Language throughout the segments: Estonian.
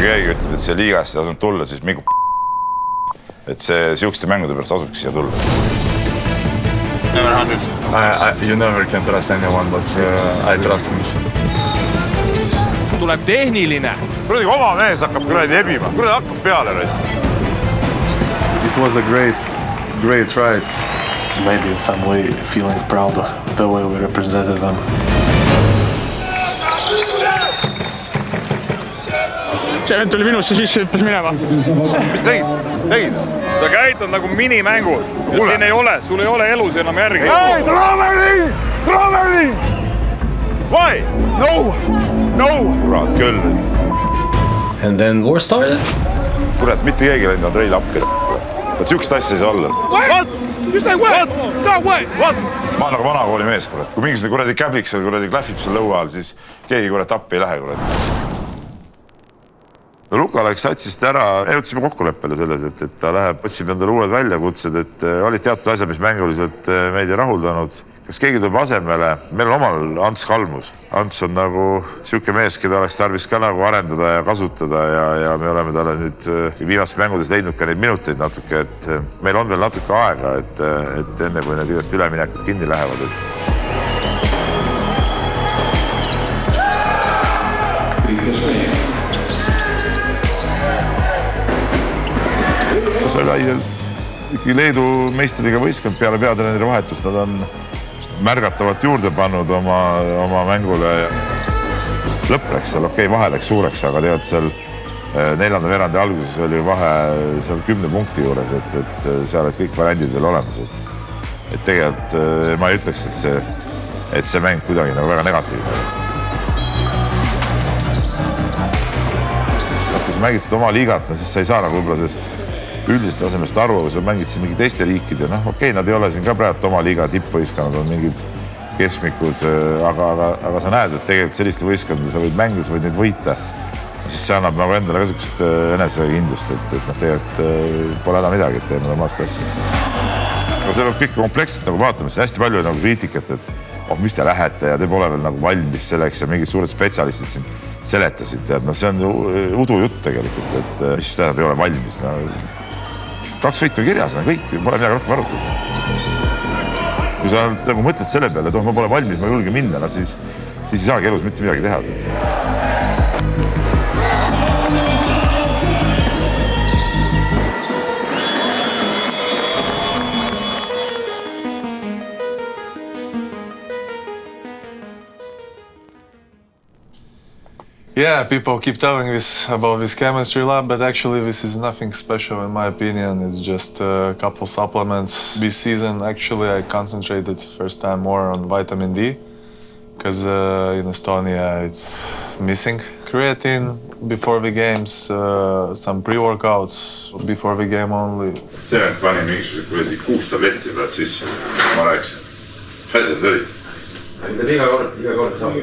keegi ütleb, et see liigast ei asunud tulla, siis mingi et see siukeste mängude pärast asubki siia tulla. Never 100. You never can trust anyone, but I trust him. Tuleb tehniline. Kuradi oma mees hakkab kuradi ebima. Kuradi hakkab peale rest. It was a great ride. Maybe in some way feeling proud of the way we represented them. See vend tuli minusse sisse, hüppas minema. Mis tegid? Sa käitud nagu minimängud. Siin ei ole, sul ei ole elus enam järgi. Hey, traveling! Why? No! Kurat, küll. And then war started. Kurat, mitte keegi läinud Andrei lappi. Et siukest asja ei saa olla. What? You say what? Sa what? Ma olen nagu vanakooli mees, kurat. Kui mingisugune kuradi käbliks või kuradi klähvib seal lõua all, siis keegi kurat appi ei lähe, kurat. Luka läks satsist ära, jõudsime kokkuleppele selles, et ta läheb, otsib endale uued väljakutsed, et olid teatud asjad, mis mänguliselt meid ei rahuldanud. Kas keegi tuleb asemele? Meil on omal Ants Kalmus. Ants on nagu siuke mees, keda oleks tarvis ka nagu arendada ja kasutada ja me oleme talle nüüd viimastes mängudes leidnud ka neid minuteid natuke, et meil on veel natuke aega, et enne kui need igast üleminekud kinni lähevad, Leedu meistriga võistkond peale peatreeneri vahetust, nad on märgatavalt juurde pannud oma mängule. Lõpp läks seal, vahe läks suureks, aga tead seal neljanda veerandi alguses oli vahe seal 10 punkti juures, et seal olid kõik variandid veel olemas. Et tegelikult ma ei ütleks, et see mäng kuidagi nagu väga negatiivne. Kui sa mängid seda oma liigat, siis sa ei saa nagu võib-olla sest üldist tasemest aru, kui sa mängid siin mingi teiste riikide, nad ei ole siin ka praegu oma liiga tippvõistkonnad, on mingid keskmikud, aga sa näed, et tegelikult selliste võistkondade sa võid mängida, sa võid neid võita, siis see annab nagu endale ka sukest enesekindlust, et tegelikult pole häda midagi, et teeme omast asja. Aga see peab kõik kompleksselt nagu vaatama, siis hästi palju nagu kriitikat, et mis te lähete ja te pole veel nagu valmis selleks ja mingid suured spetsialistid siin seletasid, see on udu jutt tegelikult, et mis tähendab ei ole valmis. 2 võitu kirjas, kõik, pole midagi rohkem arutada. Kui sa nagu mõtled selle peale, et ma pole valmis, ma julge minna, siis ei saagi elus mitte midagi teha. Yeah, people keep telling about this chemistry lab, but actually this is nothing special in my opinion. It's just a couple supplements. This season, actually, I concentrated first time more on vitamin D, because in Estonia it's missing. Creatine before the games, some pre-workouts before the game only. See vend pani mingisugused kuradi 6 tabletti pealt sisse, ma rääksin. Mis asjad olid? Iga kord saab.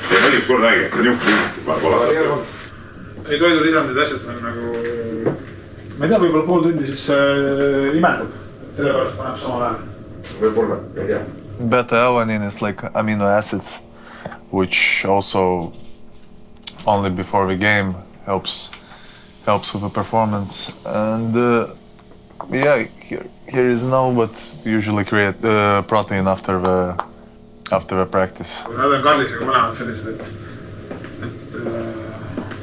Ei mõnus kord nägi, et niuks pole. Ei toidu lisandid asjad on nagu... Ma ei tea, võib-olla pool tundi siis imendub. Selle pärast paneb sama vähem. Võib-olla, ei tea. Beta-alanine is like amino acids, which also only before the game helps with the performance. And yeah, here is no, but usually create protein after the practice. Nad on Karlisega mõlemad sellised, et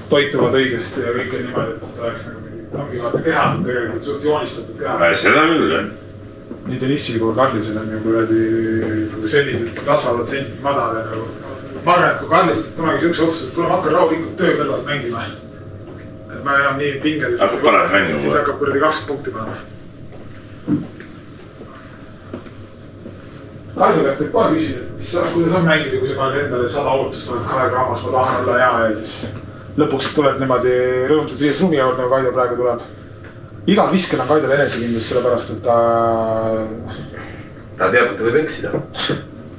toituvad õigesti ja kõik on niimoodi, et see oleks nagu ongi vaata keha on tegelikult suht joonistatud keha. Seda küll, jah. Nii Denissil kui Karlisel on ju kuradi sellised kasvavad sentid madal ja nagu ma arvan, et kui Karlis kunagi siukse otsused, kui ma hakkan rahulikult töö kõrvalt mängima, et ma enam nii pingedus, siis hakkab kuradi 20 punkti panema. Kaidu käest kohe küsid, et kuidas on mängida, kui sa paned endale 100 ootust, oled 2 raamas, ma tahan olla hea ja siis lõpuks tuled niimoodi rõõmtud 5 ruumi juurde, nagu Kaidu praegu tuleb. Igal viskel on Kaidul enesekindlus, sellepärast, et ta teab, et ta võib eksida.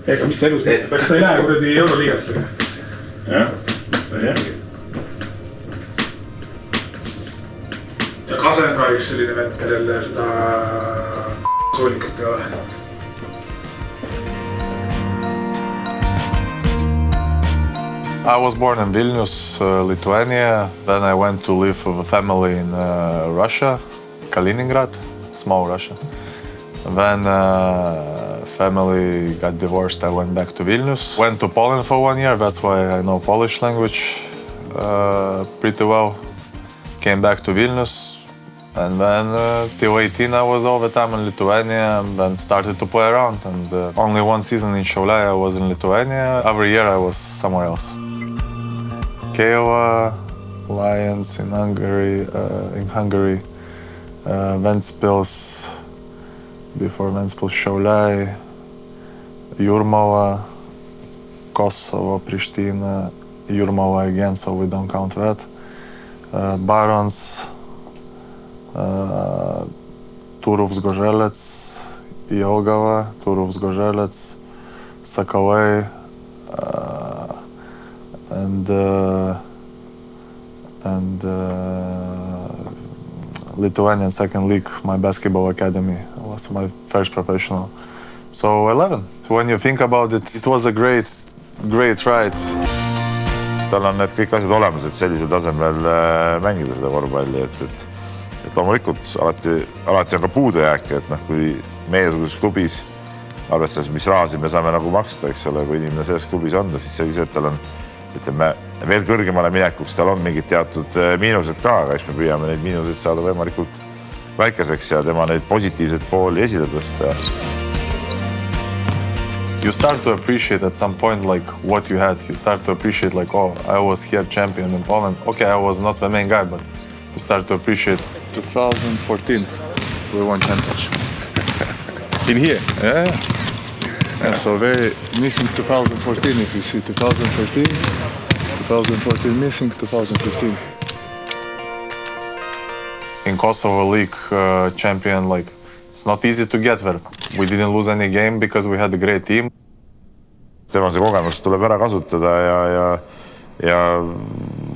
Ega mis ta elus mõtleb, ega ta ei lähe kuradi Euroliigasse. Jah, ta ei järgi. Ja Kase on ka üks selline vend, kellel seda soolikat ei ole. I was born in Vilnius, Lithuania. Then I went to live with a family in Russia, Kaliningrad, small Russia. Then family got divorced. I went back to Vilnius. Went to Poland for 1 year. That's why I know Polish language pretty well. Came back to Vilnius. And then till 18 I was all the time in Lithuania and then started to play around. And only one season in Šiauliai I was in Lithuania. Every year I was somewhere else. Keiva, Lions in Hungary, Ventspils, before Ventspils Šiauliai, Jūrmala, Kosovo, Pristina, Jūrmala again, so we don't count that. Barons, Turów Zgorzelec, Jelgava, Turów Zgorzelec, Sakalai, and Lithuanian second league, my basketball academy was my first professional. So 11. When you think about it, it was a great ride. Tal on need kõik asjad olemas, et sellisel tasemel mängida seda korvpalli, et loomulikult alati on ka puudujääke, et kui meiesuguses klubis, arvestades mis rahasid me saame nagu maksta, eks ole, kui inimene selles klubis on, siis see, et tal on, ütleme, veel kõrgemale minekuks, tal on mingid teatud miinused ka, aga eks me püüame neid miinuseid saada võimalikult väikeseks ja tema neid positiivseid pooli esile tõsta. You start to appreciate at some point like what you had. You start to appreciate like, oh, I was here champion in Poland. Okay, I was not the main guy, but you start to appreciate. 2014, we won championship. In here? Yeah. So very missing 2014, if you see 2014 missing, 2015. In Kosovo League champion, like it's not easy to get there. We didn't lose any game because we had a great team. Tema see kogemus tuleb ära kasutada ja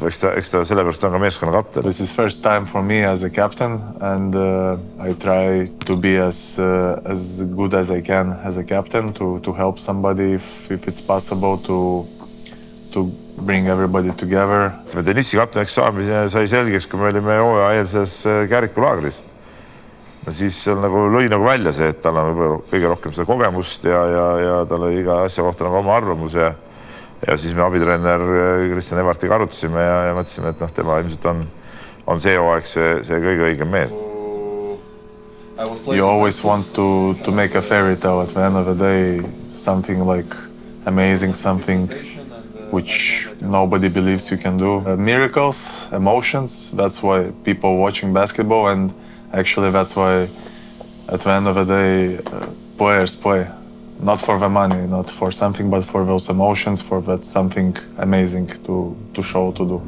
eks ta sellepärast on ka meeskonna kapten. This is first time for me as a captain and I try to be as good as I can as a captain to help somebody if it's possible to bring everybody together. Tennissi kapteniks saamise sai selgeks, kui me olime hooajalses Kärikulaagris. Siis lõi välja see, et tal on kõige rohkem seda kogemust ja tal oli iga asja kohta oma arvamus ja siis me abitrener Kristjan Evartiga arutasime ja mõtlesime, et tema ilmselt on see hooaeg see kõige õigem mees. You always want to make a fairy tale at the end of the day, something like amazing, something which nobody believes you can do. Miracles, emotions, that's why people watching basketball and actually, that's why at the end of the day, players play. Not for the money, not for something, but for those emotions, for that something amazing to show, to do.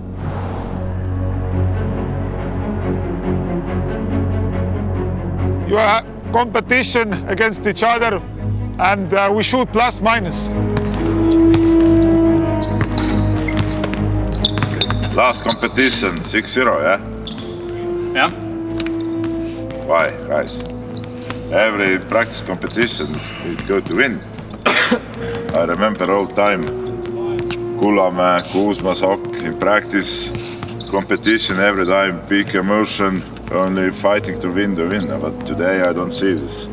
You are competition against each other and we shoot plus minus. Last competition, 6-0, yeah? Yeah. Why, guys? Every practice competition, we go to win. I remember old time, Kullamäe, Kuusma, Sokk in practice competition every time, big emotion, only fighting to win the win. But today I don't see this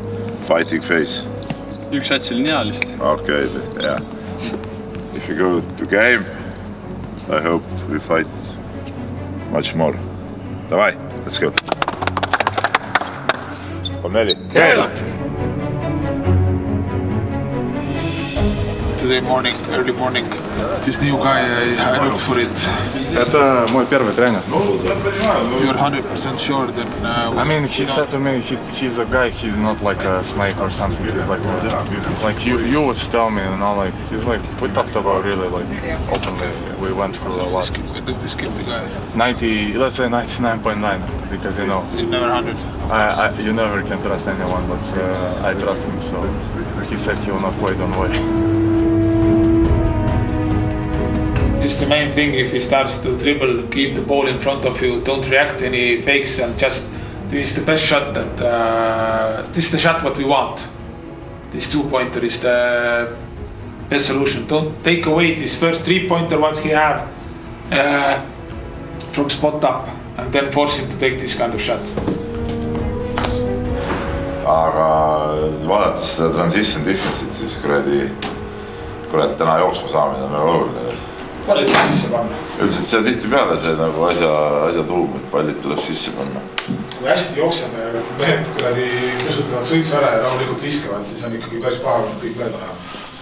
fighting face. Üks asja oli hea lihtsalt. Okay, yeah. If you go to game, I hope we fight much more. Davai, let's go. 3-4. Today morning, early morning, this new guy, I looked for it. Это мой первый тренер. You're 100% sure that... I mean, he said to me, he's a guy, he's not like a snake or something. He's like you would tell me, like, he's like, we talked about really like openly. We went through a lot. We skipped the guy. 90, let's say 99.9, because you know. You're never 100. You never can trust anyone, but I trust him, so he said he will not play, don't worry. This is the main thing. If he starts to dribble, keep the ball in front of you, don't react any fakes, and just this is the best shot that this is the shot what we want. This 2-pointer is the best solution. Don't take away this first 3-pointer what he have from spot up and then force him to take this kind of shot. Aga vaadates seda transition defense'it, siis kurat täna jooksma saamine on väga oluline. Pallid tuleb sisse panna. Üldiselt see tihti peale see nagu asja tuum, et pallid tuleb sisse panna. Kui hästi jookseme ja mehed kusutavad suitsu ära ja rahulikult viskavad, siis on ikkagi päris paha, kui kõik mööda läheb.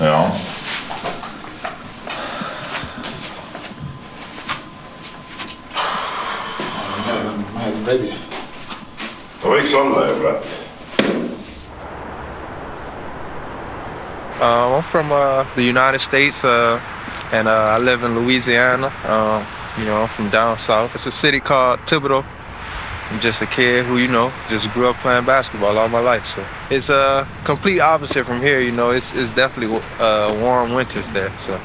Jaa. Mehed on ready. Ta võiks olla ju, Brett. I'm from the United States and I live in Louisiana. I'm from down south. It's a city called Thibodaux. I'm just a kid who, just grew up playing basketball all my life. So it's a complete opposite from here. It's definitely warm winters there. So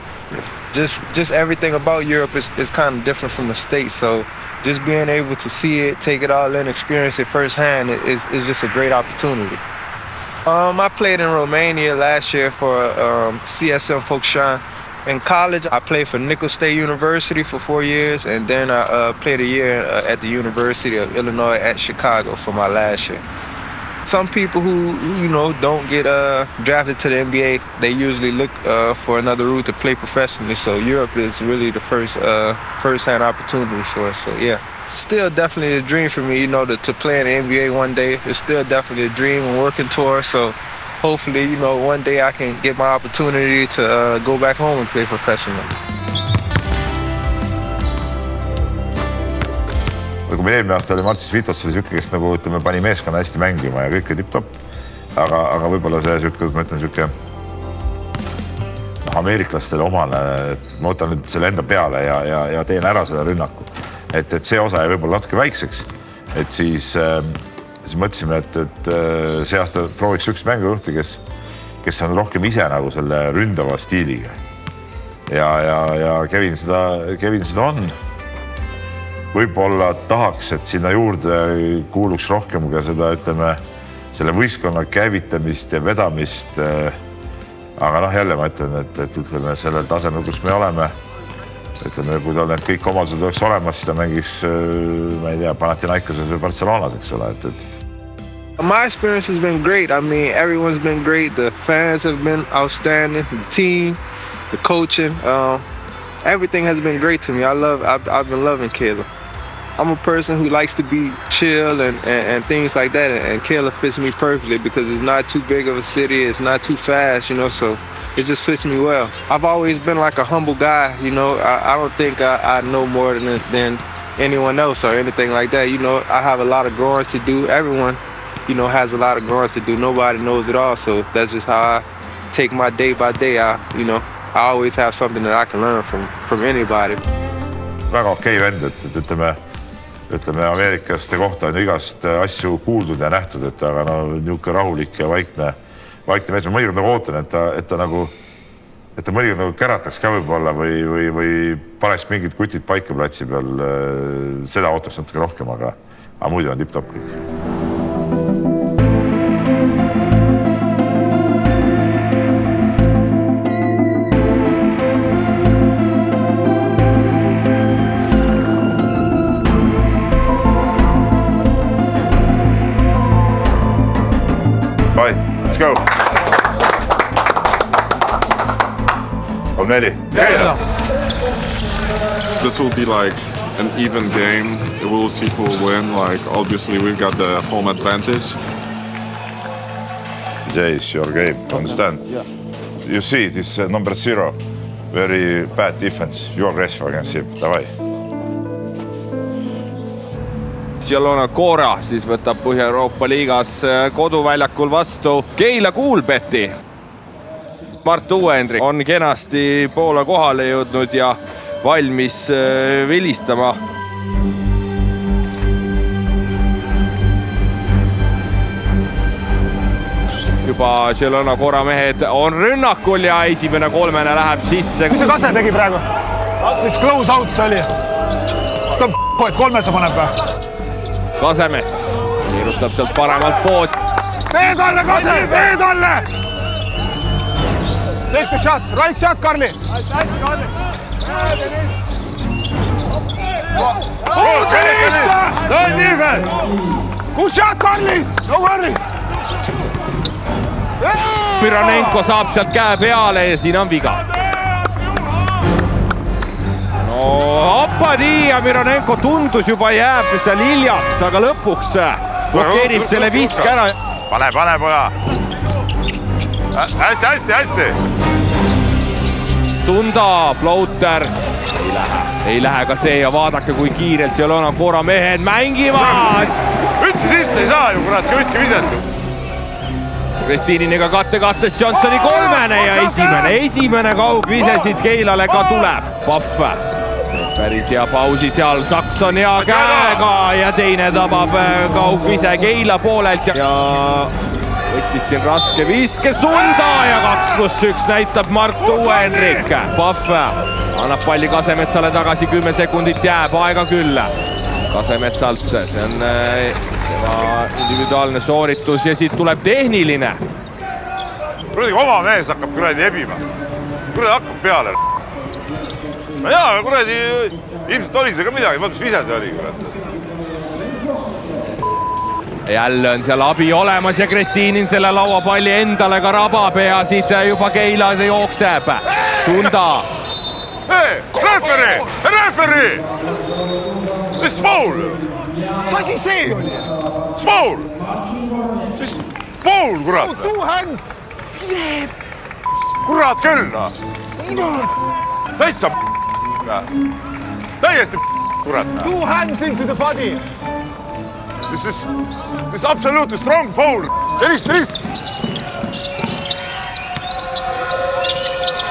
just everything about Europe is kind of different from the States. So just being able to see it, take it all in, experience it firsthand is just a great opportunity. I played in Romania last year for CSM Focșani. In college, I played for Nicholls State University for 4 years, and then I played a year at the University of Illinois at Chicago for my last year. Some people who don't get drafted to the NBA, they usually look for another route to play professionally. So Europe is really the first-hand opportunity for us. So yeah, still definitely a dream for me, to play in the NBA one day. It's still definitely a dream and working towards. So hopefully, one day I can get my opportunity to go back home and play professionally. Kui me eelmine aasta oli Marcis Vitos oli siuke, kes pani meeskonna hästi mängima ja kõike tipp-top. Aga võibolla see ma ütlen siuke ameeriklastele omale, et ma võtan nüüd selle enda peale ja teen ära selle rünnaku. Et see osa jäi võibolla natuke väikseks. Et siis mõtlesime, et see aasta prooviks üks mängujuhti, kes on rohkem ise nagu selle ründava stiiliga. Ja Kevin seda on. Võib-olla tahaks, et sinna juurde kuuluks rohkem ka seda, selle võistkonna käivitamist ja vedamist. Aga jälle ma ütlen, et sellel tasemel, kus me oleme, kui tal need kõik omadused oleks olemas, siis ta mängiks, ma ei tea, Panathinaikoses või Barcelonas, eks ole. My experience has been great. I mean, everyone's been great. The fans have been outstanding. The team, the coaching, everything has been great to me. I've been loving Caleb. I'm a person who likes to be chill and things like that, and Caleb fits me perfectly because it's not too big of a city, it's not too fast, so it just fits me well. I've always been like a humble guy, I don't think I know more than anyone else or anything like that. I have a lot of growing to do. Everyone, has a lot of growing to do. Nobody knows it all, so that's just how I take my day by day. I always have something that I can learn from anybody. Väga okei vend, ütleme Ameerikaste kohta on igast asju kuuldud ja nähtud, aga niuke rahulik ja vaikne mees. Ma mõnikord ootan, et ta mõnikord kärataks ka võib-olla või paneks mingid kutid paika platsi peal. Seda ootaks natuke rohkem, aga muidu on tipp-top kõik. Let's go. On 4. Yeah. This will be like an even game. We'll see who will win. Obviously, we've got the home advantage. Jay, it's your game. Understand? Yeah. You see, this number 0, very bad defense. You are aggressive against him. Davai. Barcelona Cora siis võtab Põhja-Euroopa liigas koduväljakul vastu Keila Kuulbeti. Mart Uuendrik on kenasti poole kohale jõudnud ja valmis vilistama. Juba Barcelona Cora mehed on rünnakul ja esimene kolmene läheb sisse. Mis see Kase tegi praegu? Mis close out see oli? Kas ta et kolmese paneb või? Kasemets liirutab sealt paremalt pood. Veed alle, Kase! Veed alle! Take the shot, right shot, Karli. Good defense! Good shot, Karli! No worry! Mironenko saab sealt käe peale ja siin on viga. No Apadi ja Mironenko tundus juba jääb seal hiljaks, aga lõpuks blokeerib selle viske ära. Pane, poja! Hästi! Tunda, floater. Ei lähe ka see ja vaadake, kui kiirelt seal on Cora mehed mängimas. Üldse sisse ei saa ju, kurat, kõitki visetud. Kristiininiga kattes Johnsoni kolmene ja esimene kaugvise siit Keilale ka tuleb. Pahv. Päris hea pausi seal, Sakson hea käega ja teine tabab kaugvise Keila poolelt ja võttis siin raske viske Sunda ja 2+1 näitab Martu Uue-Henrik. Pahv annab palli Kasemetsale tagasi, 10 sekundit jääb, aega küll. Kasemetsalt, see on tema individuaalne sooritus ja siit tuleb tehniline. Kuradi oma mees hakkab kuradi ebima. Kuradi hakkab peale. No jaa, kuradi ilmselt oli see ka midagi, vaat mis vise see oli, kurat. Jälle on seal abi olemas ja Kristiinin selle lauapalli endale ka rabab ja siit juba Keila jookseb. Sunda. Hei, referee! This is foul! Mis asi see oli? It's foul! Siis foul, kurat! Two hands! Kurat küll, noh! Täitsa täiesti kurat, noh! Two hands into the body! This is absolutely strong foul! Rist!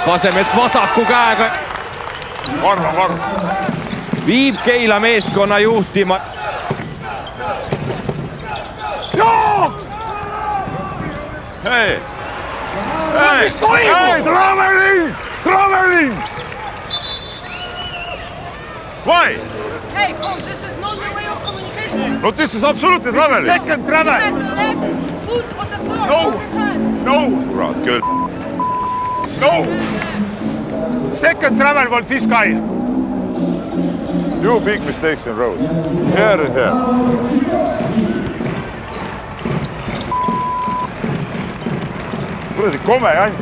Kasemets vasaku käega. Karva! Viib Keila meeskonna juhtima. Jooks! Hei! Mis toimub? Hei, traveling! Why? Hey, coach, this is not the way of communication. No, this is absolutely traveling! Second travel! He has the left foot on the floor No. all the time. No! Kurat küll! No! Second travel for this guy! You big mistakes in road. Here and here. Kuradi kome jant.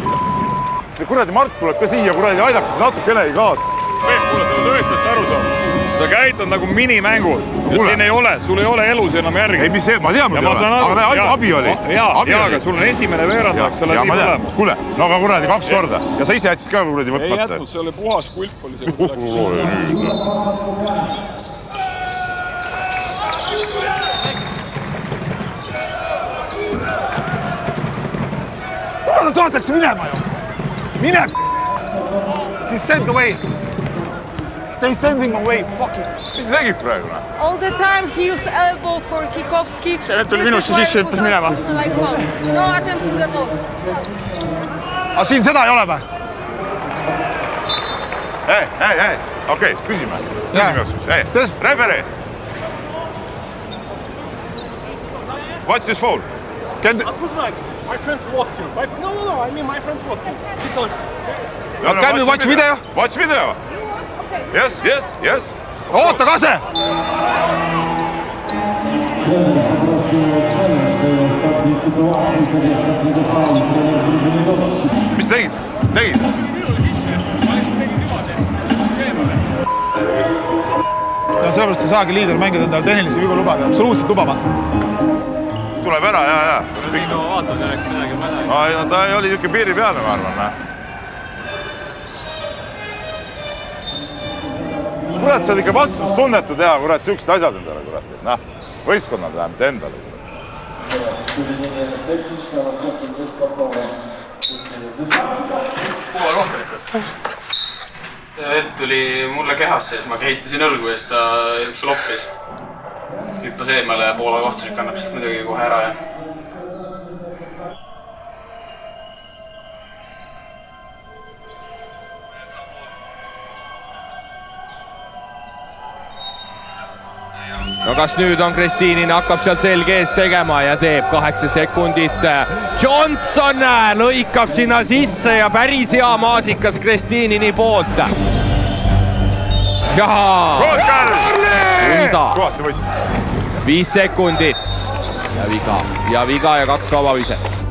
See kuradi Mart tuleb ka siia, kuradi aidake see natukenegi kaasa. Kuule, sa oled ühestest aru saanud. Sa käitad nagu minimängud. Siin ei ole, sul ei ole elus enam järgi. Ei, mis see, ma tean, aga abi oli. Jaa, aga sul on esimene veerand, eks ole, nii mõlema. Kuule, no aga kuradi 2 korda. Ja sa ise jätsid ka kuradi võtmata. Ei jätnud, see oli puhas kulp oli see. Kuna ta saadakse minema ju? Mine! He's sent away. They send him away. Fuck it. Mis sa tegid praegu? All the time he used elbow for Kikovski. Tuli minusse sisse, hüppas minema. No attempt to the ball. Aga siin seda ei ole või? Hei, okei, küsime jooksus. Referee! What's this foul? My friend was him. No, I mean my friend was him. Can we watch video? Watch video! Yes. Oota, Kase! Mis tegid? Ja sellepärast ei saagi liider mängida endale tehnilisi vigu lubada. Absoluutselt lubamatu. Tuleb ära, jaa. Ta oli niisugune piiri peale, ma arvan. Kurat, sa oled ikka vastustunnetu teha, kurat, siuksed asjad endale, kurat. Noh, võistkonnal vähemalt endale. Puha kohtunikud. Ed tuli mulle kehasse, siis ma kehitasin õlgu ja siis ta floppis. Hüppas eemale ja Poola kohtunik annab siit muidugi kohe ära ja... no kas nüüd on Krestiinin, hakkab seal selge ees tegema ja teeb 8 sekundit. Johnson lõikab sinna sisse ja päris hea maasikas Krestiinini poolt. Sunda. 5 sekundit ja viga ja 2 vabaviset.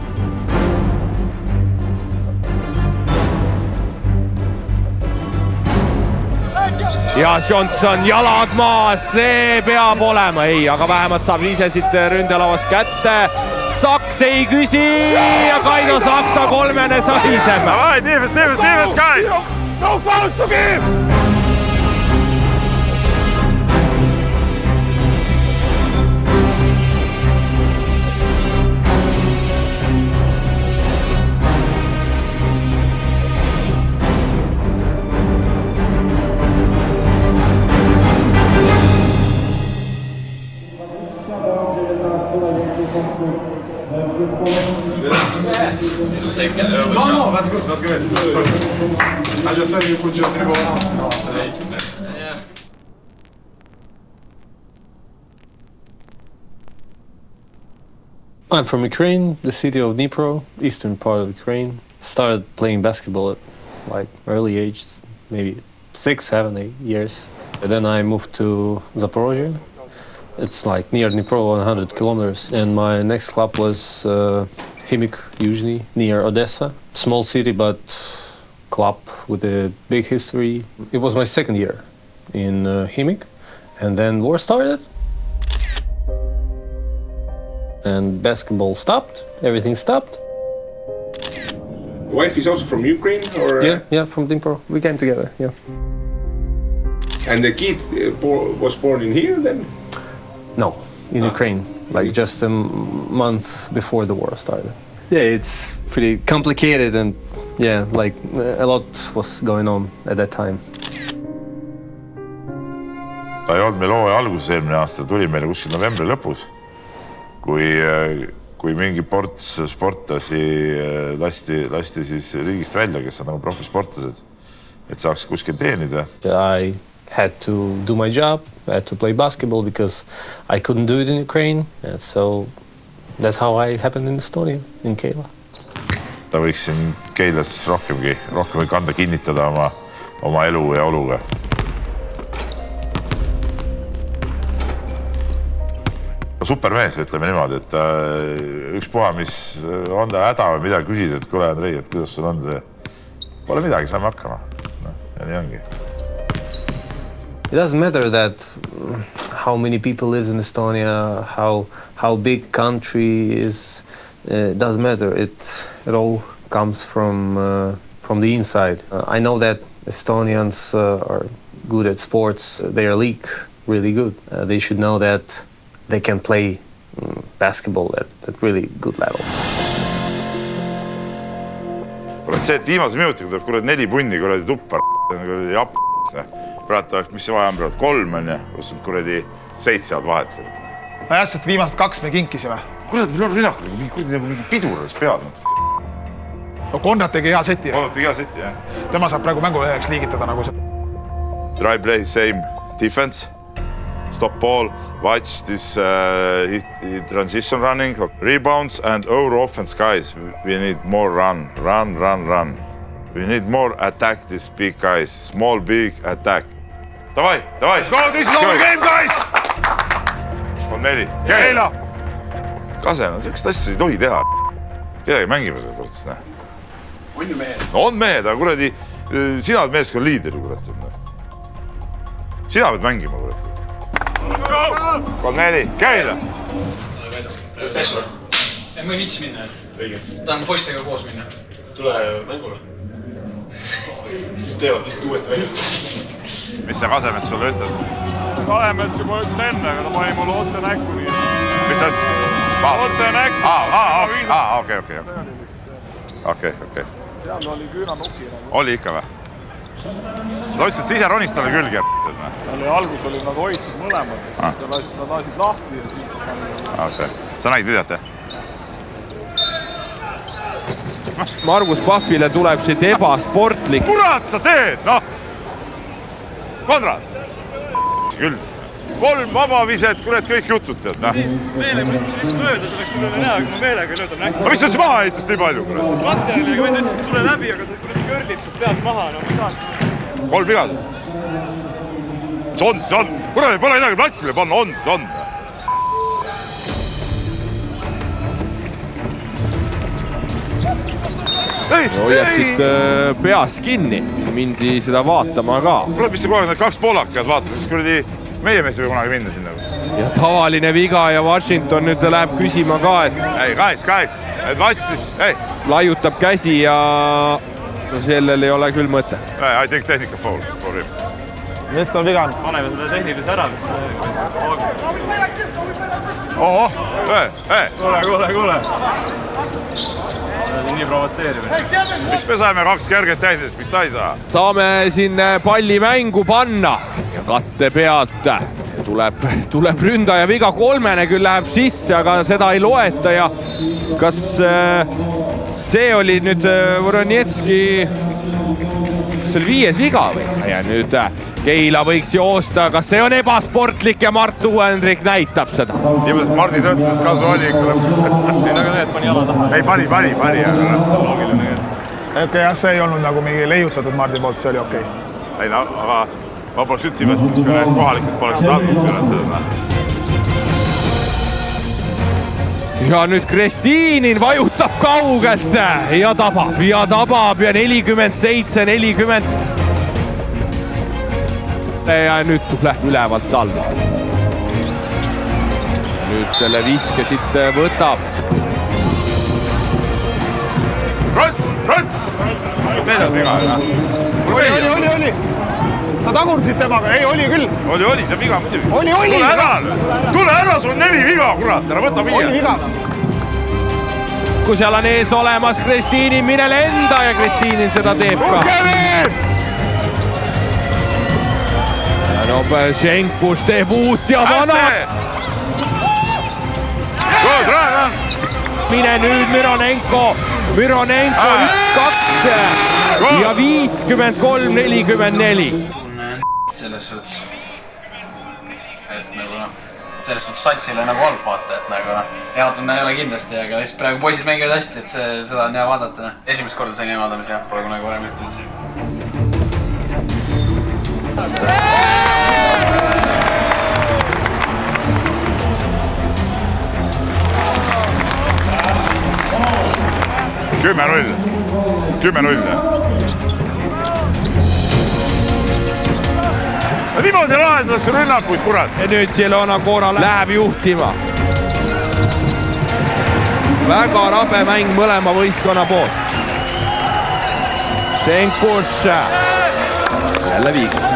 Ja Johnson jalad maas, see peab olema, ei, aga vähemalt saab ise siit ründelavast kätte. Saks ei küsi ja Kaido Saksa 3. sahiseb. Defense, Kai! No fouls to give! No, that's good. I just said you could just dribble out. I'm from Ukraine, the city of Dnipro, eastern part of Ukraine. Started playing basketball at like early age, maybe 6, 7, 8 years. And then I moved to Zaporozhye. It's like near Dnipro, 100 kilometers. And my next club was Himik Yuzhny, near Odessa. Small city, but club with a big history. It was my second year in Himik. And then war started. And basketball stopped, everything stopped. Wife is also from Ukraine, or? Yeah, from Dnipro. We came together, yeah. And the kid was born in here then? No, in Ukraine, like just a month before the war started. Yeah, it's pretty complicated and yeah, like a lot was going on at that time. Ta ei olnud meil hooaja alguses eelmine aasta, tuli meile kuskil novembri lõpus, kui mingi ports sportlasi lasti siis riigist välja, kes on nagu profisportlased, et saaks kuskil teenida. I had to do my job, I had to play basketball because I couldn't do it in Ukraine. And so that's how I happened in Estonia, in Keila. Ta võiks siin Keilas rohkem kanda kinnitada oma elu ja oluga. Supermees, ütleme niimoodi, et ükspuha, mis on ta häda või midagi küsid, et kuule Andrei, et kuidas sul on see? Pole midagi, saame hakkama. Ja nii ongi. It doesn't matter that how many people live in Estonia, how big country is. It doesn't matter. It all comes from the inside. I know that Estonians are good at sports. Their league really good. They should know that they can play basketball at really good level. See, et viimase minutiga tuleb kuradi 4 punni kuradi tuppa, kuradi japp, praegu oleks, mis see vaja on praegu, 3 on ja kuradi 7 head vahet. Jah, sest viimased 2 me kinkisime. Kurat, meil on rünnakul mingi pidur oleks pead. No Konrad tegi hea seti. Konrad tegi hea seti, jah. Tema saab praegu mängu üheks liigitada nagu see. Drive play, same defense. Stop ball, watch this transition running, rebounds and our offense, guys. We need more run. We need more attack this big guys. Small, big attack. Davai. Let's go, this is our game, guys! On 4. Keila! Kase, no sellist asja ei tohi teha. Kedagi mängime selle korratis, näe. On ju mehed? No on mehed, aga kuradi, sina oled meeskonna liider, kurat. Sina pead mängima, kurat. 3-4, Keila! Pessu. Ma ei viitsi minna. Tahan poistega koos minna. Tule mängule. Mis teevad, viskad uuesti välja? Mis see Kasemets sulle ütles? Kasemets juba ütles enne, aga ta pani mulle otse näkku nii. Mis ta ütles? Otse näkku. Okei. Seal oli küünanuki. Oli ikka või? Ta ütles, et ise ronist talle külge. Algus oli nad hoidsid mõlemad, siis nad lasid lahti ja siis... Okei. Sa nägid videot, jah? Margus Pahvile tuleb siit ebasportlik. Kurat, sa teed, noh! Konrad! Küll. 3 vabaviset, kurat kõik jutud tead, näh. Meelega mõtlesin lihtsalt mööda, selleks tule näha, kui ma meelega löödan näkku. Aga mis sa maha heitas nii palju, kurat? Materjali, aga ma ütlesin, et tule läbi, aga ta kuradi kõrlib sealt pealt maha, no ma saan. 3 vigad. See on. Kurat, pole midagi platsile panna, on. Hoiab siit peas kinni, mindi seda vaatama ka. Kurat, mis sa kogu aeg need 2 poolaks käed vaatama, siis kuradi meie mees ei või kunagi minna sinna. Ja tavaline viga ja Washington nüüd läheb küsima ka, et... Ei, kaes, et vatstis, ei. Laiutab käsi ja sellel ei ole küll mõte. I think technical foul for him. Mis tal viga on? Paneme seda tehnilise ära. Oho! Kuule. Nii provotseerimine. Miks me saime 2 kerget tähendist, mis ta ei saa? Saame siin palli mängu panna ja katte pealt tuleb ründaja viga, 3 küll läheb sisse, aga seda ei loeta ja kas see oli nüüd Voronetski, see oli 5. viga või? Ja nüüd Keila võiks joosta, kas see on ebasportlik ja Mart Uuendrik näitab seda? Niimoodi Mardi töötades kasu oli ikka lõpuks. Ei, aga need pani jala taha. Ei, pani, aga see on loogiline. Okei, jah, see ei olnud nagu mingi leiutatud Mardi poolt, see oli okei. Ei, no, aga ma poleks üldse imestanud, kui need kohalikud poleks seda andnud. Ja nüüd Kristinin vajutab kaugelt ja tabab ja 47-40. Ja nüüd tuleb ülevalt alla. Nüüd selle viske siit võtab. Rõts! 4. viga. Oli. Sa tagurdasid temaga, ei, oli küll. Oli, see viga muidugi. Oli. Tule ära, sul 4 viga, kurat, ära võta 5. Oli viga. Kui seal on ees olemas Kristinin, mine lenda ja Kristinin seda teeb ka. No Šenkus teeb uut ja vanat. Mine nüüd Mironenko 1-2 ja 53-44. Selles suhtes, et nagu selles suhtes satsile nagu halb vaata, et nagu hea tunne ei ole kindlasti, aga lihtsalt praegu poisid mängivad hästi, et seda on hea vaadata. Esimest korda sain eemaldamise ja pole kunagi varem ühtelisi. Kümme null. Niimoodi lahendatakse rünnakuid, kurat. Ja nüüd Ilona Koora läheb juhtima. Väga rabe mäng mõlema võistkonna poolt. Šenkus.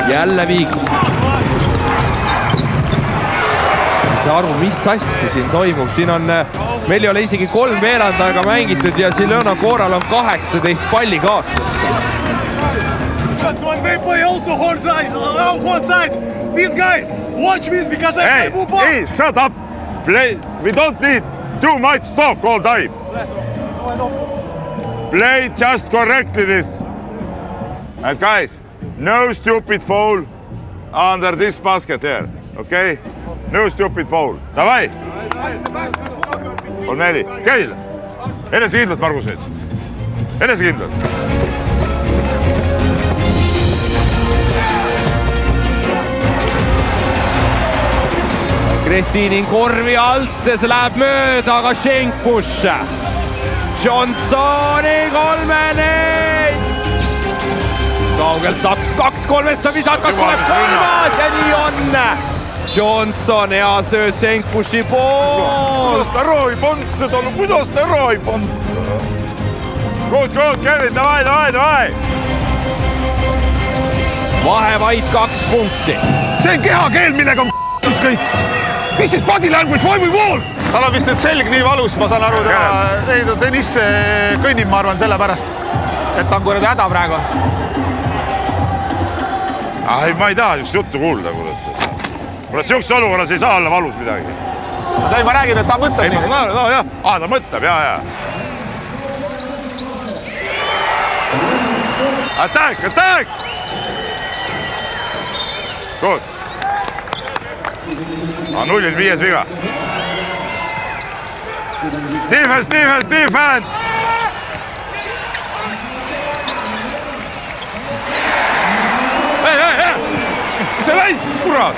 Jälle viigas. Ei saa aru, mis asja siin toimub. Siin on, meil ei ole isegi 3 veerandaega mängitud ja Ilona Kooral on 18 palli kaotust. When they play also hard side, this guy, watch this because I play football. Hey, shut up. Play. We don't need too much talk all time. Play just correctly this. And guys, no stupid foul under this basket here, okay? No stupid foul. Davai! On 4. Keil! Enesekindlalt, Margus nüüd. Enesekindlalt. Kristinin korvi alt, see läheb mööda, aga Šenkus. Johnsoni 3-4. Kaugel Saks 2-3-st on visakas, tuleb 3. ja nii on. Johnson hea sööd Šenkusi pool. Kuidas ta ära ei pannud seda, kuidas ta ära ei pannud seda? Good, Kevin, davai. Vahe vaid 2 punkti. See on kehakeel, millega on kõik. This is body language, why we wall? Tal on vist nüüd selg nii valus, ma saan aru, Deniss kõnnib, ma arvan, selle pärast, et ta on kuradi häda praegu. Ma ei taha just juttu kuulda, kuule, siukse olukorras ei saa olla valus midagi. Ma räägin, et ta mõtleb nii. Ta mõtleb, jaa. Attack! Good. Nullil 5 viga. Defense, defense, defense! Ei! Mis sa läid siis, kurat?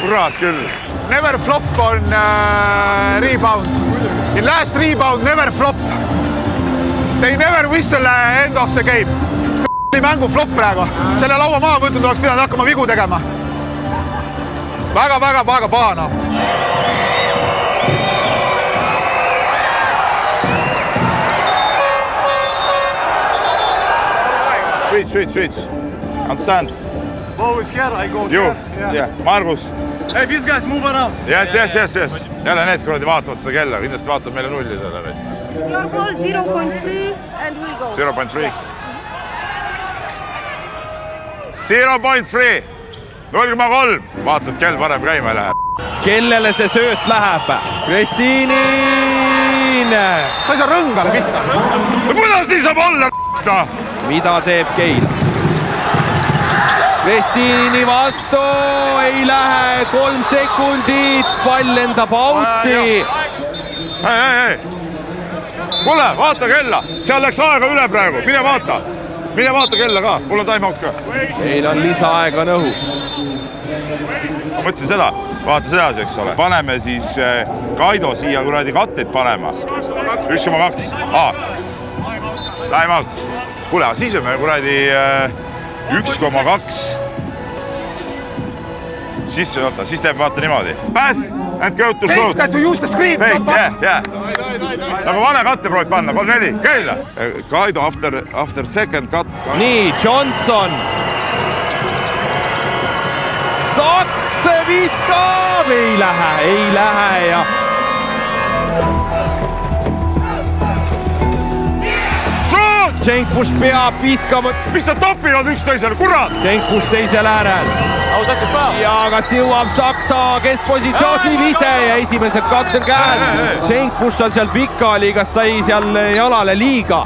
Kurat küll. Never flop on rebound. In last rebound, never flop. They never whistle end of the game. Mängu flop praegu. Selle laua maha võtnud oleks pidanud hakkama vigu tegema. Väga pahana. Switch. Understand? Ball is here, I go You, there. yeah. Margus. Hey, these guys move around. Yes. Jälle need kuradi vaatavad seda kella. Kindlasti vaatavad meile nulli selle. Your ball 0.3 and we go. 0.3. 0.3. 0,3. Vaatad, kell varem käima läheb. Kellele see sööt läheb? Kristinin! Sa ei saa rõngale pihta. No kuidas nii saab olla? Mida teeb Keil? Kristini vastu ei lähe, 3 sekundit, pall lendab outi. Ei. Kuule, vaata kella, seal läks aega üle praegu, mine vaata kella ka, mul on time out ka. Meil on lisaaega õhus. Ma mõtlesin seda, vaata sedasi, eks ole. Paneme siis Kaido siia kuradi katteid panema. 1,2. Time out. Kuule, siis on meil kuradi 1,2. Siis teeb vaata niimoodi. Pass and go to shoot. Fake that you use the screen. Fake, yeah. Nagu vane katte proovid panna, 3-4. Keila. Kaido after second cut. Nii, Johnson. Saks viskab. Ei lähe ja... Tšenkpus peab viskama. Mis sa topivad üksteisele, kurat? Tšenkpus teisel äärel. Ja kas jõuab Saksa keskpositsioonil ise ja esimesed 2 on käes. Tšenkpus on seal pikali, kas sai seal jalale liiga?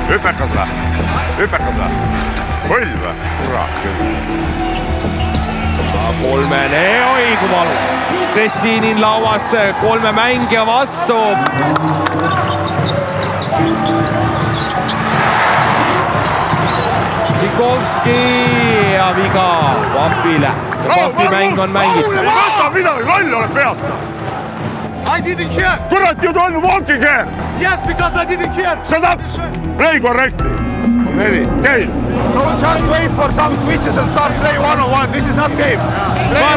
Hüpekas või? Põll või? Kurat küll. 3-ne, oi kui valus. Kristinin lauas 3 mängija vastu. Kikovski ja viga Pahvile. Pahvi mäng on mängitud. Ei võta midagi, loll oled peast. I didn't hear. Kurat, you don't walking here. Yes, because I didn't hear. Shut up. Play correctly. 4, Keil. Don't just wait for some switches and start play 1-on-1. This is not game. Play.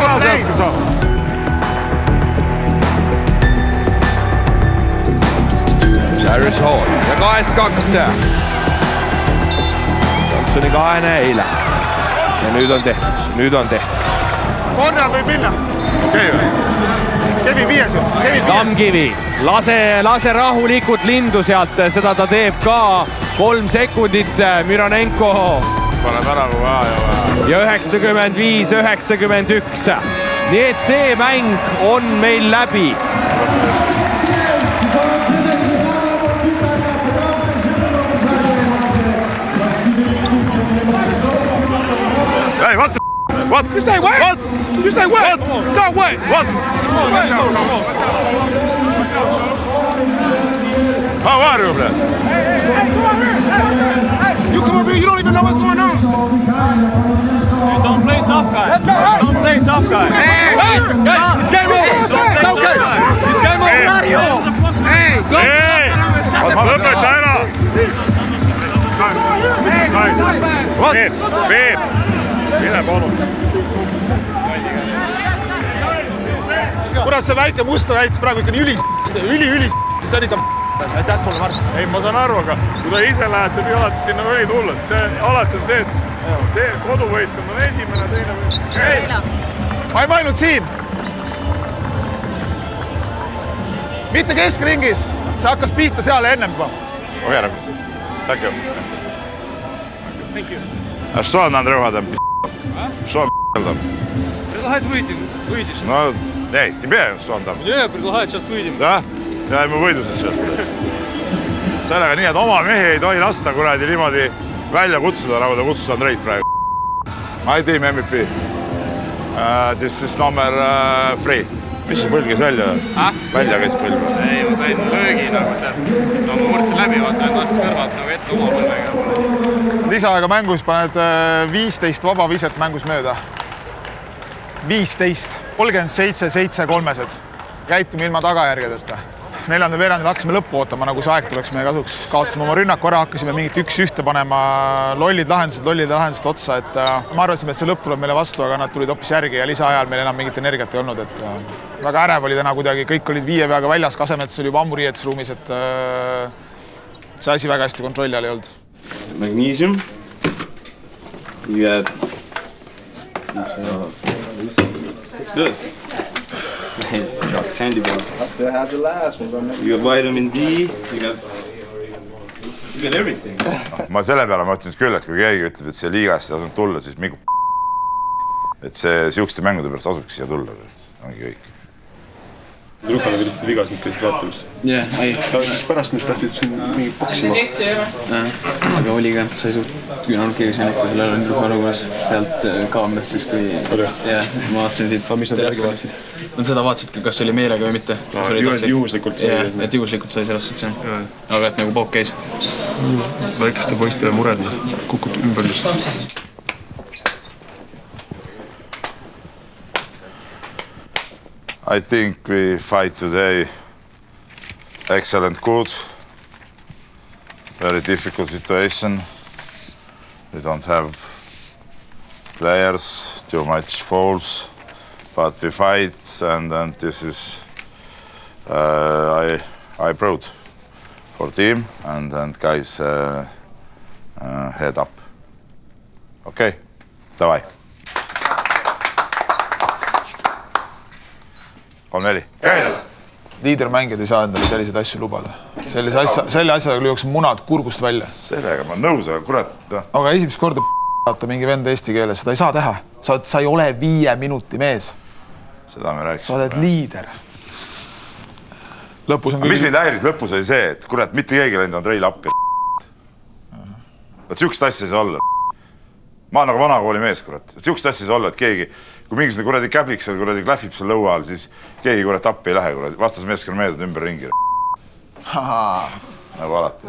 Darius Hall ja 2-2. Johnsoni 2 eile. Ja nüüd on tehtud. Korral võib minna. Okei või? Kevi 5. Tamkivi, lase rahulikult lindu sealt, seda ta teeb ka. 3 sekundit, Mironenko. Paneb ära kui vaja. Ja 95-91. Nii et see mäng on meil läbi. Hey, what? You say what? What? You say what? So what? What? How are you, Brad? You come over here, you don't even know what's going on. Don't play tough guy. Don't play tough guy. Hey, guys, it's game over. It's okay. It's game over. Hey, lõpeta ära. Peep, mine palun. Kurat, see väike musta väitis praegu ikka üli see on ikka aitäh sulle, Mart. Ei, ma saan aru, aga kui ta ise lähed, see alati sinna või tulla. Alati on see, et koduvõistkond on esimene, teine võistkond. Ma ei mõelnud siin. Mitte keskringis. See hakkas pihta seal ennem juba. Okei, Räpis. Thank you. А что Андрей там Что он там? Предлагает выйти. Выйдешь. Ну, эй, тебе что он там? Не, предлагает, сейчас выйдем. Да? Ja me võidusid sealt. Sellega nii, et oma mehi ei tohi lasta kuradi niimoodi välja kutsuda, nagu ta kutsus Andreid praegu. My team MVP. This is number 3. Mis see põll käis välja? Välja käis põll või? Ei, ma sain löögi nagu sealt. No ma murdsin läbi, vaata, et lastis kõrvalt nagu ette oma põlvega. Lisaaega mängus paned 15 vaba viset mängus mööda. 15. 37-7 kolmesed. Käitume ilma tagajärgedeta. 4. veerandil hakkasime lõppu ootama, nagu see aeg tuleks meie kasuks. Kaotasime oma rünnaku ära, hakkasime mingit 1-1 panema lollid lahendused otsa. Et ma arvasime, et see lõpp tuleb meile vastu, aga nad tulid hoopis järgi ja lisaajal meil enam mingit energiat ei olnud. Et väga ärev oli täna kuidagi, kõik olid 5 peaga väljas, Kasemets oli juba ammu riietusruumis, et see asi väga hästi kontrolli all ei olnud. Magnesium. You got... It's good. Candy bar. I still have the last one. You got vitamin D. You got everything. Ma selle peale mõtlen küll, et kui keegi ütleb, et see liigast ei tasunud tulla, siis mingi et see siukeste mängude pärast asuks siia tulla. Ongi kõik. Rukale vilist vigas nüüd käisid vaatamas. Jah, ei. Siis pärast nüüd tahtsid siin mingi poksima. Aga oli ka, sai suht küünalkeerisin, kui sellel on Rukalugas pealt kaamerast siis kui... Jah, ma vaatasin siit... Mis nad järgi vaatasid? Nad seda vaatasidki, kas oli meelega või mitte. Juhuslikult sai... Jah, et juhuslikult sai sellest sotsiaalne. Aga et nagu pook käis. Väikeste poiste mured, kukut ümber just. I think we fight today excellent good. Very difficult situation. We don't have players, too much fouls, but we fight and this is I proud for team and guys head up. Okay, davai. 3-4. Käine! Liidermängijad ei saa endale selliseid asju lubada. Selle asjaga lüüakse munad kurgust välja. Sellega ma nõus, aga kurat... Aga esimest korda vaata mingi vend eesti keeles, seda ei saa teha. Sa ei ole 5 minuti mees. Seda me rääkisime. Sa oled liider. Lõpus on mis mind häiris lõpus oli see, et kurat, mitte keegi läinud Andrei lappi. Siukest asja ei saa olla. Ma olen nagu vanakooli mees, kurat. Siukest asja ei saa olla, et keegi... Kui mingisugune kuradi käblik seal kuradi klähvib seal lõua all, siis keegi kurat appi ei lähe, kuradi. Vastas meeskonna meeldud ümber ringi. Nagu alati.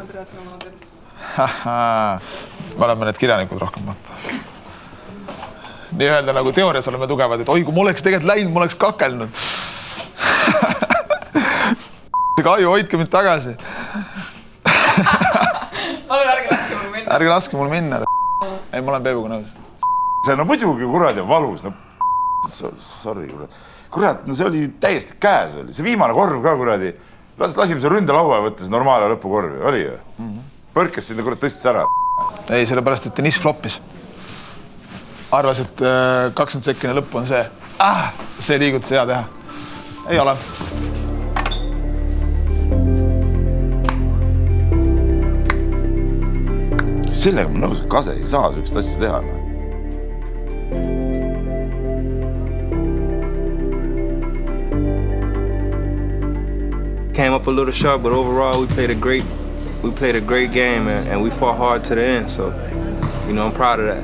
Me oleme need kirjanikud rohkem vaata. Nii öelda nagu teoorias oleme tugevad, et oi, kui ma oleks tegelikult läinud, ma oleks kakelnud. Kaju, hoidke mind tagasi. Ärge laske mul minna. Ei, ma olen Peebuga nõus. See no muidugi kuradi on valus. Sorry, kurat. Kurat, no see oli täiesti käes. See viimane korv ka kuradi. Lasime see ründelaua ja võttes normaalne lõpukorvi. Oli ju? Põrkas sinna kurat tõstis ära. Ei, sellepärast, et Deniss floppis. Arvas, et 20 sekkine lõpp on see. See liigutus hea teha. Ei ole. Sellega ma nõus, et Kase ei saa sellist asja teha. Came up a little short, but overall we played a great game and we fought hard to the end. So, you know, I'm proud of that.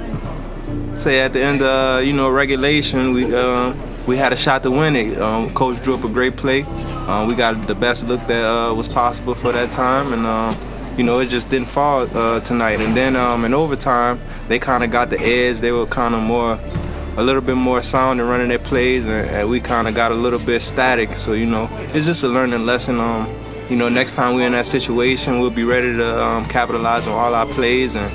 Say at the end of regulation, we had a shot to win it. Coach drew up a great play. We got the best look that was possible for that time, and it just didn't fall tonight. And then in overtime, they kind of got the edge. They were kind of a little bit more sound in running their plays, and we kind of got a little bit static. So, it's just a learning lesson. Next time we're in that situation, we'll be ready to capitalize on all our plays and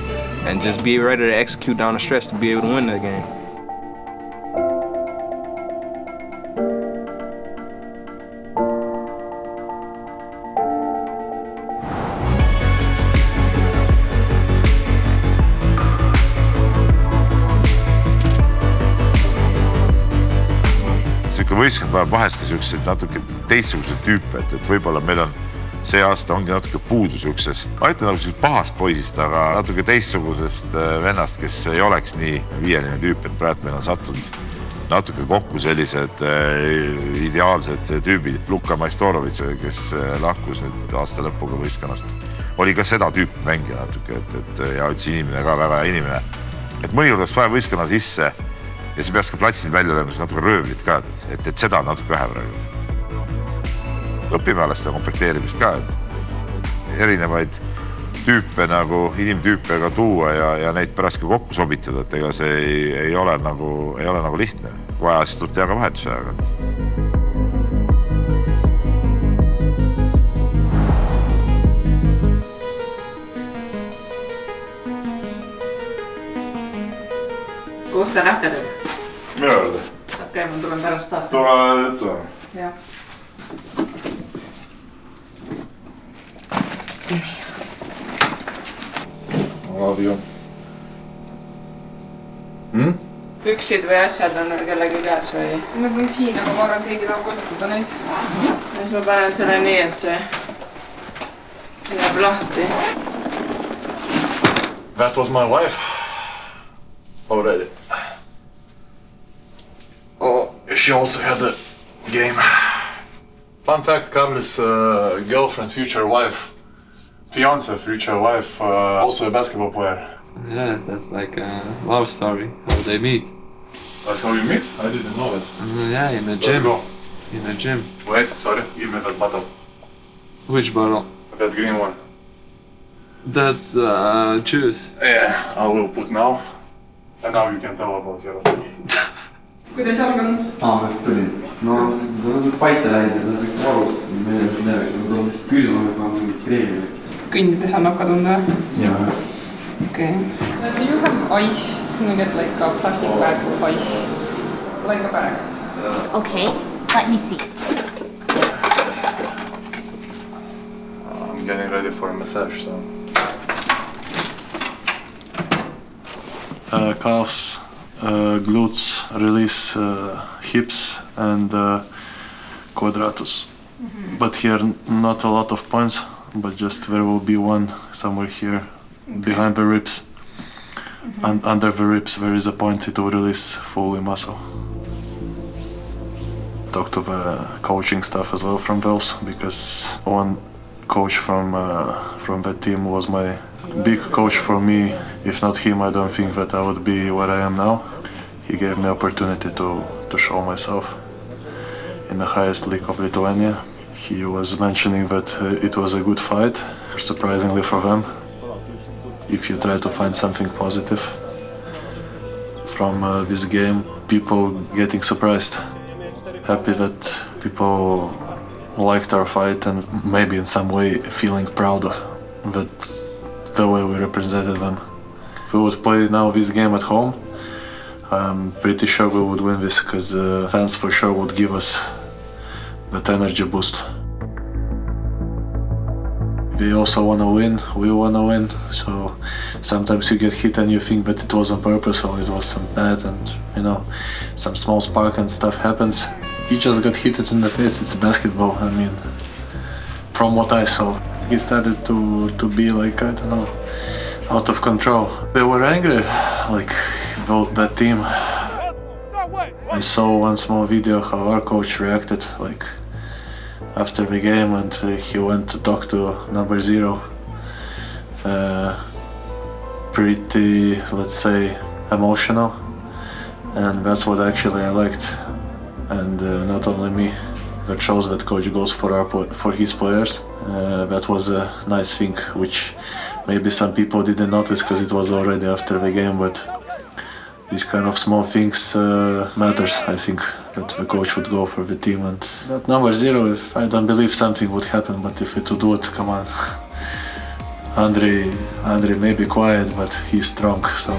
just be ready to execute down the stretch to be able to win that game. Võistkond vajab vahest ka siukseid natuke teistsugused tüüpe, et võib-olla meil on see aasta ongi natuke puudu siuksest, ma ütlen nagu pahast poisist, aga natuke teistsugusest vennast, kes ei oleks nii viieline tüüp, et praegu meil on sattunud natuke kokku sellised ideaalsed tüübid. Luka Maistorovits, kes lahkus nüüd aasta lõpuga võistkonnast, oli ka seda tüüpi mängija natuke, ja üldse inimene ka väga hea inimene. et mõnikord oleks vaja võistkonna sisse ja see peaks ka platsil välja olema, siis natuke röövlit ka, et seda on natuke vähe praegu. Õpime alles seda komplekteerimist ka, et erinevaid tüüpe nagu, inimtüüpe ka tuua ja neid pärast ka kokku sobitada, et ega see ei ole nagu lihtne. Kui vaja, siis tuleb teha ka vahetuse aega. Kus te nähte teid? Minu juurde. Okei, ma tulen pärast taha. Tule juttu. Jah. Love you. Püksid või asjad on kellegi käes või? Nad on siin, aga ma arvan, keegi tahab kasutada neid. Ja siis ma panen selle nii, et see jääb lahti. That was my wife already. Oh, she also had a game. Fun fact, Carly's girlfriend, future wife, fiance, future wife, also a basketball player. Yeah, that's like a love story, how they meet. That's how you meet? I didn't know it. Yeah, in a gym. Let's go. In a gym. Wait, sorry, give me that bottle. Which bottle? That green one. That's juice. Yeah, I will put now. And now you can tell about your Kuidas jalg on? Ma tulin. No, ta on paiste läinud ja ta on kõik varust. Meil on midagi, ma toon küsima, aga on mingit kreemi. Kõndides annab ka tunda? Jaa. Okay. Do you have ice? Can we get like a plastic bag with ice? Like a bag. Okay, let me see. I'm getting ready for a massage, so. Calves, glutes, release hips and quadratus. But here not a lot of points, but just there will be one somewhere here behind the ribs. And under the ribs there is a point, it will release fully muscle. Talk to the coaching staff as well from those, because one coach from the team was my big coach for me. If not him, I don't think that I would be where I am now. He gave me opportunity to show myself in the highest league of Lithuania. He was mentioning that it was a good fight, surprisingly for them. If you try to find something positive from this game, people getting surprised. Happy that people liked our fight and maybe in some way feeling proud that the way we represented them. If we would play now this game at home, I'm pretty sure we would win this, because fans for sure would give us that energy boost. We also want to win, we want to win, so sometimes you get hit and you think that it was on purpose or it was some bad, and you know, some small spark and stuff happens. He just got hit in the face, it's basketball, I mean, from what I saw. He started to be like, I don't know, out of control. They were angry, like, about that team. I saw one small video how our coach reacted, like, after the game, and he went to talk to number 0. Pretty, let's say, emotional, and that's what actually I liked. And not only me, that shows that coach goes for his players. That was a nice thing, which maybe some people didn't notice because it was already after the game, but these kind of small things matters, I think, that the coach would go for the team. And that number 0, if I don't believe something would happen, but if it would do it, come on. Andre may be quiet, but he's strong, so.